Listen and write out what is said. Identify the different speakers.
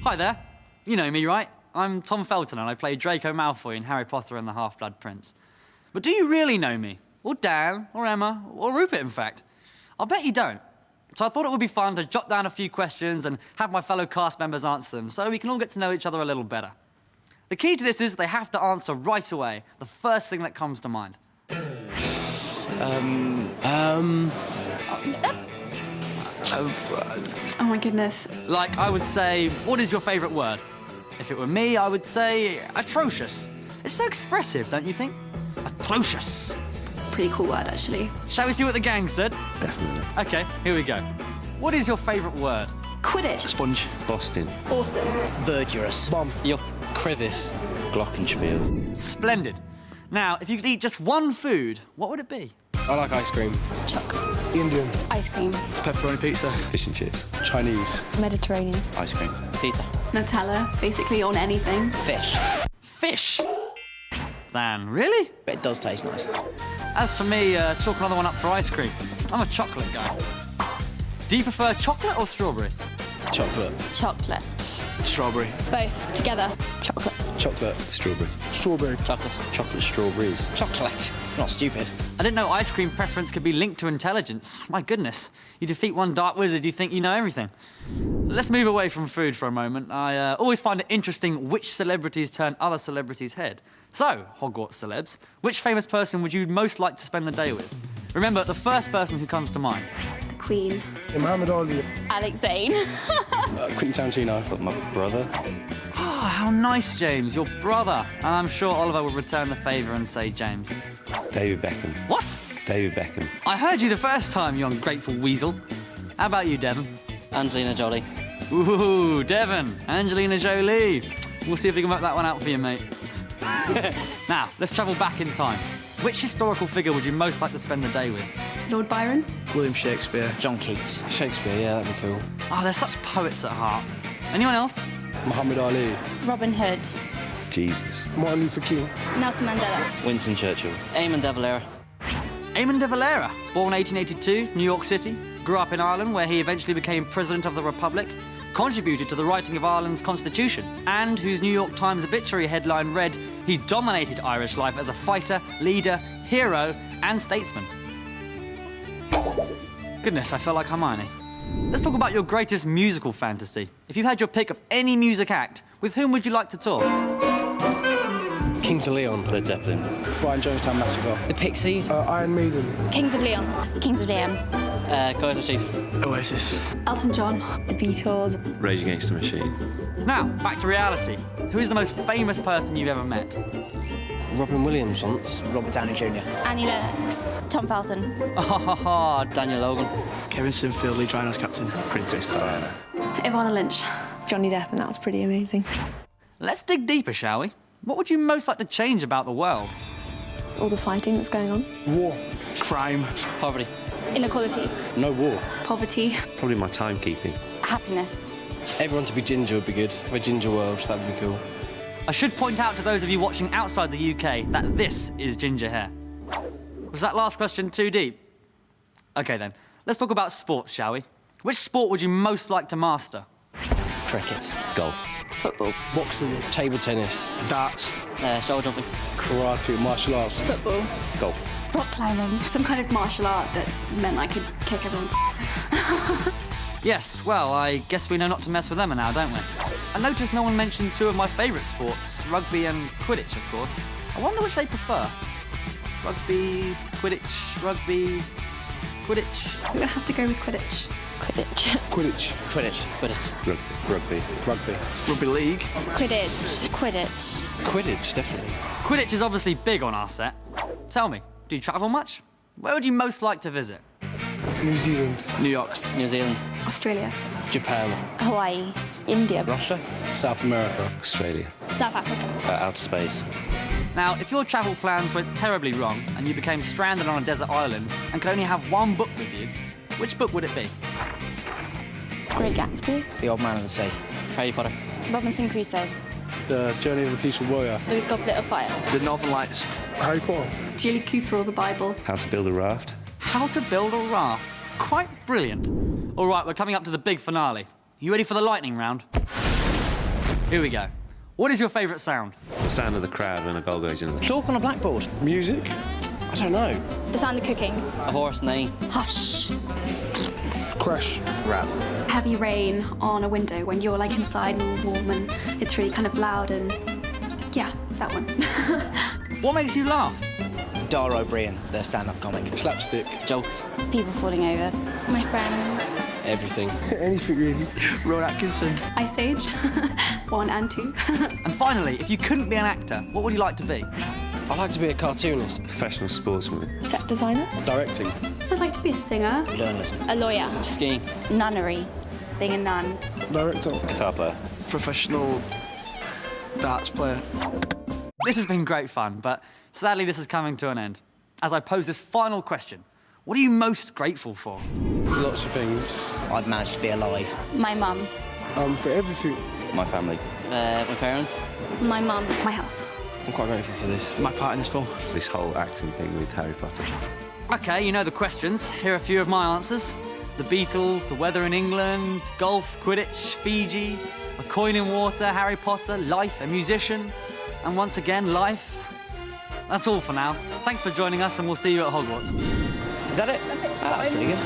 Speaker 1: Hi there. You know me, right? I'm Tom Felton and I play Draco Malfoy in Harry Potter and the Half-Blood Prince. But do you really know me? Or Dan, or Emma, or Rupert, in fact? I'll bet you don't. So I thought it would be fun to jot down a few questions and have my fellow cast members answer them so we can all get to know each other a little better. The key to this is they have to answer right away, the first thing that comes to mind.
Speaker 2: Oh my goodness.
Speaker 1: Like, I would say, what is your favourite word? If it were me, I would say atrocious. It's so expressive, don't you think? Atrocious.
Speaker 2: Pretty cool word, actually.
Speaker 1: Shall we see what the gang said?
Speaker 3: Definitely.
Speaker 1: OK, here we go. What is your favourite word?
Speaker 2: Quidditch.
Speaker 3: Sponge. Boston.
Speaker 2: Awesome.
Speaker 4: Verdurous.
Speaker 5: Bomb.
Speaker 4: Yup. Crevice.
Speaker 3: Glockenspiel.
Speaker 1: Splendid. Now, if you could eat just one food, what would it be?
Speaker 5: I like ice cream.
Speaker 2: Chocolate.
Speaker 5: Indian.
Speaker 2: Ice cream.
Speaker 5: Pepperoni pizza.
Speaker 3: Fish and chips.
Speaker 5: Chinese.
Speaker 2: Mediterranean.
Speaker 3: Ice cream.
Speaker 4: Pizza.
Speaker 2: Nutella, basically on anything.
Speaker 4: Fish.
Speaker 1: Fish. Dan, really?
Speaker 4: But it does taste nice.
Speaker 1: As for me, chalk another one up for ice cream. I'm a chocolate guy. Do you prefer chocolate or strawberry?
Speaker 5: Chocolate.
Speaker 2: Chocolate.
Speaker 5: Strawberry.
Speaker 2: Both together. Chocolate.
Speaker 5: Chocolate.
Speaker 3: Strawberry.
Speaker 5: Strawberry.
Speaker 4: Chocolate.
Speaker 3: Chocolate strawberries.
Speaker 4: Chocolate. Not stupid.
Speaker 1: I didn't know ice cream preference could be linked to intelligence. My goodness. You defeat one dark wizard, you think you know everything. Let's move away from food for a moment. I always find it interesting which celebrities turn other celebrities' head. So, Hogwarts celebs, which famous person would you most like to spend the day with? Remember, the first person who comes to mind.
Speaker 2: The Queen.
Speaker 5: Muhammad Ali.
Speaker 2: Alex Zane.
Speaker 5: Quentin Tarantino.
Speaker 3: But my brother.
Speaker 1: Oh, how nice, James, your brother. And I'm sure Oliver will return the favour and say James.
Speaker 3: David Beckham.
Speaker 1: What?
Speaker 3: David Beckham.
Speaker 1: I heard you the first time, you ungrateful weasel. How about you, Devon?
Speaker 4: Angelina Jolie.
Speaker 1: Ooh, Devon, Angelina Jolie. We'll see if we can work that one out for you, mate. Now, let's travel back in time. Which historical figure would you most like to spend the day with?
Speaker 2: Lord Byron.
Speaker 5: William Shakespeare.
Speaker 4: John Keats.
Speaker 5: Shakespeare, yeah, that'd be cool.
Speaker 1: Oh, they're such poets at heart. Anyone else?
Speaker 5: Muhammad Ali.
Speaker 2: Robin Hood.
Speaker 3: Jesus.
Speaker 5: Martin Luther King.
Speaker 2: Nelson Mandela.
Speaker 3: Winston Churchill.
Speaker 4: Eamon de Valera.
Speaker 1: Eamon de Valera, born 1882, New York City, grew up in Ireland where he eventually became President of the Republic, contributed to the writing of Ireland's constitution, and whose New York Times obituary headline read, "He dominated Irish life as a fighter, leader, hero, and statesman." Goodness, I felt like Hermione. Let's talk about your greatest musical fantasy. If you had your pick of any music act, with whom would you like to tour?
Speaker 5: Kings of Leon.
Speaker 3: Led Zeppelin.
Speaker 5: Brian Jonestown Massacre.
Speaker 4: The Pixies.
Speaker 5: Iron Maiden.
Speaker 2: Kings of Leon. Kings of Leon.
Speaker 4: Kaiser Chiefs.
Speaker 5: Oasis.
Speaker 2: Elton John. The Beatles.
Speaker 3: Rage Against the Machine.
Speaker 1: Now, back to reality. Who is the most famous person you've ever met?
Speaker 5: Robin Williams once.
Speaker 4: Robert Downey Jr.
Speaker 2: Annie Lennox. Tom Felton.
Speaker 1: Oh,
Speaker 4: Daniel Logan.
Speaker 5: Kevin Sinfield, Lee Rhinos captain.
Speaker 3: Princess Diana.
Speaker 2: Ivana Lynch.
Speaker 6: Johnny Depp, and that was pretty amazing.
Speaker 1: let's dig deeper, shall we? What would you most like to change about the world?
Speaker 6: All the fighting that's going on.
Speaker 5: War. Crime.
Speaker 4: Poverty.
Speaker 2: Inequality.
Speaker 5: No war.
Speaker 2: Poverty.
Speaker 3: Probably my timekeeping.
Speaker 2: Happiness.
Speaker 5: Everyone to be ginger would be good. A ginger world, that would be cool.
Speaker 1: I should point out to those of you watching outside the UK that this is ginger hair. Was that last question too deep? OK then, let's talk about sports, shall we? Which sport would you most like to master?
Speaker 4: Cricket.
Speaker 3: Golf.
Speaker 6: Football.
Speaker 5: Boxing. Table tennis. Darts.
Speaker 4: Shoulder jumping.
Speaker 5: Karate. Martial arts.
Speaker 2: Football.
Speaker 3: Golf.
Speaker 2: Rock climbing. Some kind of martial art that meant I could kick everyone's ass.
Speaker 1: Yes, well, I guess we know not to mess with them now, don't we? I noticed no one mentioned two of my favourite sports, rugby and Quidditch, of course. I wonder which they prefer. Rugby, Quidditch, rugby, Quidditch.
Speaker 2: I'm gonna have to go with Quidditch.
Speaker 6: Quidditch.
Speaker 5: Quidditch.
Speaker 4: Quidditch. Quidditch.
Speaker 3: Rugby.
Speaker 5: Rugby. Rugby league.
Speaker 2: Quidditch. Quidditch.
Speaker 5: Quidditch, definitely.
Speaker 1: Quidditch is obviously big on our set. Tell me, do you travel much? Where would you most like to visit?
Speaker 5: New Zealand. New York.
Speaker 4: New Zealand.
Speaker 2: Australia.
Speaker 5: Japan.
Speaker 2: Hawaii.
Speaker 6: India.
Speaker 5: Russia. South America.
Speaker 3: Australia.
Speaker 2: South Africa.
Speaker 3: Outer space.
Speaker 1: Now, if your travel plans went terribly wrong and you became stranded on a desert island and could only have one book with you, which book would it be?
Speaker 6: Great Gatsby.
Speaker 4: The Old Man of the Sea. Harry Potter.
Speaker 2: Robinson Crusoe.
Speaker 5: The Journey of the Peaceful Warrior.
Speaker 2: The Goblet of Fire.
Speaker 5: The Northern Lights. Harry Potter.
Speaker 2: Julie Cooper or the Bible.
Speaker 3: How to build a raft.
Speaker 1: How to build a raft. Quite brilliant. All right, we're coming up to the big finale. You ready for the lightning round? Here we go. What is your favourite sound?
Speaker 3: The sound of the crowd when a goal goes in.
Speaker 4: Chalk on a blackboard.
Speaker 5: Music? I don't know.
Speaker 7: The sound of cooking.
Speaker 4: A horse neighing.
Speaker 7: Hush.
Speaker 5: Crash.
Speaker 3: Rap.
Speaker 2: Heavy rain on a window when you're like inside and all warm and it's really kind of loud and yeah, that one.
Speaker 1: What makes you laugh?
Speaker 4: Dara O'Brien, the stand-up comic.
Speaker 5: Slapstick.
Speaker 4: Jokes.
Speaker 7: People falling over. My friends.
Speaker 5: Everything.
Speaker 8: Anything really.
Speaker 4: Ron Atkinson.
Speaker 2: Ice Age, 1 and 2.
Speaker 1: And finally, if you couldn't be an actor, what would you like to be?
Speaker 5: I like to be a cartoonist.
Speaker 3: Professional sportsman.
Speaker 6: Set designer?
Speaker 5: Directing.
Speaker 2: I'd like to be a singer.
Speaker 4: Journalism.
Speaker 7: A lawyer.
Speaker 4: Skiing.
Speaker 7: Nunnery.
Speaker 2: Being a nun.
Speaker 8: Director.
Speaker 3: Guitar player.
Speaker 8: Professional darts player.
Speaker 1: This has been great fun, but sadly this is coming to an end. As I pose this final question, what are you most grateful for?
Speaker 5: Lots of things.
Speaker 4: I've managed to be alive.
Speaker 7: My mum.
Speaker 8: For everything.
Speaker 3: My family.
Speaker 4: My parents.
Speaker 7: My mum.
Speaker 2: My health.
Speaker 5: I'm quite grateful for this.
Speaker 4: My part in this film.
Speaker 3: This whole acting thing with Harry Potter.
Speaker 1: Okay, you know the questions. Here are a few of my answers. The Beatles, the weather in England, golf, Quidditch, Fiji, a coin in water, Harry Potter, life, a musician, and once again, life. That's all for now. Thanks for joining us and we'll see you at Hogwarts.
Speaker 4: Is that it? That's it. That's pretty good.